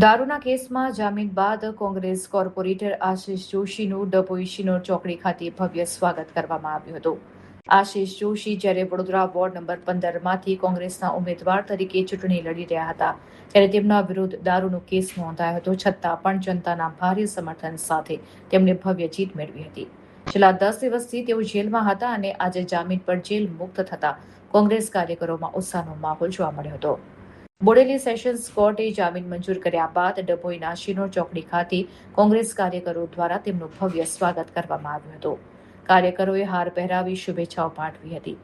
દારૂના કેસમાં જામીન બાદ કોંગ્રેસ કોર્પોરેટર આશિષ જોશીનું ડભોઈ શિનોર ચોકડી ખાતે ભવ્ય સ્વાગત કરવામાં આવ્યું હતું। આશિષ જોશી જ્યારે વડોદરા વોર્ડ નંબર 15માંથી કોંગ્રેસના ઉમેદવાર તરીકે ચૂંટણી લડી રહ્યા હતા ત્યારે તેમના વિરુદ્ધ દારૂનો કેસ નોંધાયો હતો, છતાં પણ જનતાના ભારે સમર્થન સાથે તેમણે ભવ્ય જીત મેળવી હતી। છેલ્લા 10 દિવસથી તેઓ જેલમાં હતા અને આજે જામીન પર જેલ મુક્ત થતા કોંગ્રેસ કાર્યકરોમાં ઉત્સાહનો માહોલ જોવા મળ્યો હતો। બોડેલી સેશન્સ કોર્ટે જામીન મંજૂર કર્યા બાદ ડભોઈના શિનોર ચોકડી ખાતે કોંગ્રેસ કાર્યકરો દ્વારા તેમનું ભવ્ય સ્વાગત કરવામાં આવ્યું હતું। કાર્યકરોએ હાર પહેરાવી શુભેચ્છાઓ પાઠવી હતી।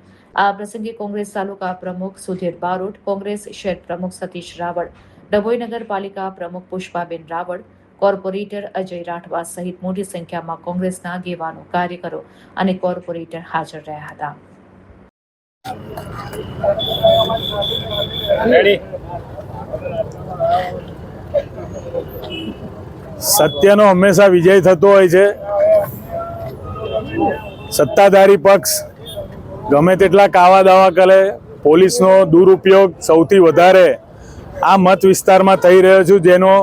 આ પ્રસંગે કોંગ્રેસ તાલુકા પ્રમુખ સુધીર બારોટ, કોંગ્રેસ શહેર પ્રમુખ સતીશ રાવળ, ડભોઈ નગરપાલિકા પ્રમુખ પુષ્પાબેન રાવળ, કોર્પોરેટર અજય રાઠવા સહિત મોટી સંખ્યામાં કોંગ્રેસના આગેવાનો, કાર્યકરો અને કોર્પોરેટર હાજર રહ્યા હતા। સત્યનો હંમેશા વિજય થતો હોય છે। સત્તાધારી પક્ષ ગમે તેટલા કાવા દાવા કરે, પોલીસનો દુરુપયોગ સૌથી વધારે આ મત વિસ્તારમાં થઈ રહ્યો છે, જેનો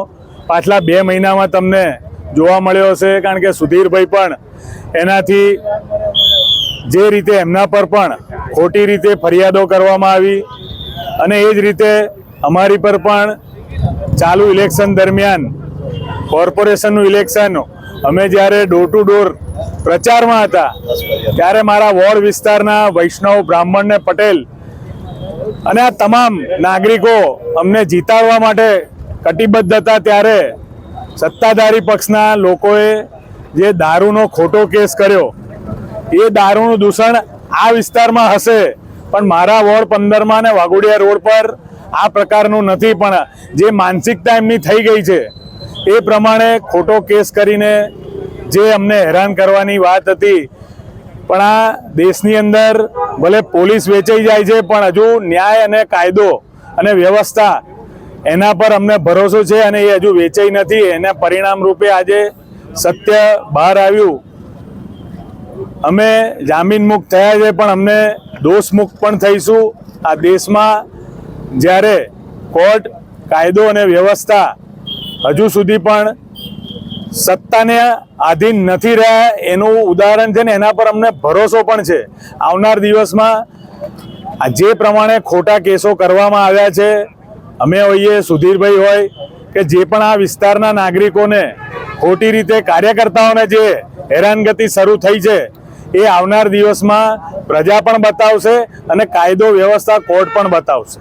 પાછલા 2 મહિનામાં તમને જોવા મળ્યો હશે। કારણ કે સુધીરભાઈ પણ એનાથી જે રીતે એમના પર પણ ખોટી રીતે ફરિયાદો કરવામાં આવી અને એ જ રીતે અમારી પર પણ ચાલુ ઇલેક્શન દરમિયાન કોર્પોરેશનનું ઇલેક્શન અમે જ્યારે ડોર ટુ ડોર પ્રચારમાં હતા ત્યારે મારા વોર્ડ વિસ્તારના વૈષ્ણવ, બ્રાહ્મણ ને પટેલ અને આ તમામ નાગરિકો અમને જીતાડવા માટે કટિબદ્ધ હતા। ત્યારે સત્તાધારી પક્ષના લોકોએ જે દારૂનો ખોટો કેસ કર્યો, એ દારૂનું દૂષણ આ વિસ્તારમાં હશે પણ મારા વોર્ડ 15માં ને વાઘોડિયા રોડ પર આ પ્રકારનું નથી। પણ જે માનસિકતા એમની થઈ ગઈ છે એ પ્રમાણે ખોટો કેસ કરીને જે અમને હેરાન કરવાની વાત હતી, પણ આ દેશની અંદર ભલે પોલીસ વેચાઈ જાય છે પણ હજુ ન્યાય અને કાયદો અને વ્યવસ્થા એના પર અમને ભરોસો છે અને એ હજુ વેચાઈ નથી। એના પરિણામ રૂપે આજે સત્ય બહાર આવ્યું। અમે જામીન મુક્ત થયા છે પણ અમને દોષ મુક્ત પણ થઈશું। આ દેશમાં જ્યારે કોર્ટ, કાયદો અને વ્યવસ્થા હજુ સુધી પણ સત્તાને આધીન નથી રહ્યા એનું ઉદાહરણ છે ને એના પર અમને ભરોસો પણ છે। આવનાર દિવસમાં જે પ્રમાણે ખોટા કેસો કરવામાં આવ્યા છે, અમે હોઈએ, સુધીરભાઈ હોય કે જે પણ આ વિસ્તારના નાગરિકોને ખોટી રીતે કાર્યકર્તાઓને જે હેરાનગતિ શરૂ થઈ છે એ આવનાર દિવસમાં પ્રજા પણ બતાવશે અને કાયદો વ્યવસ્થા કોર્ટ પણ બતાવશે।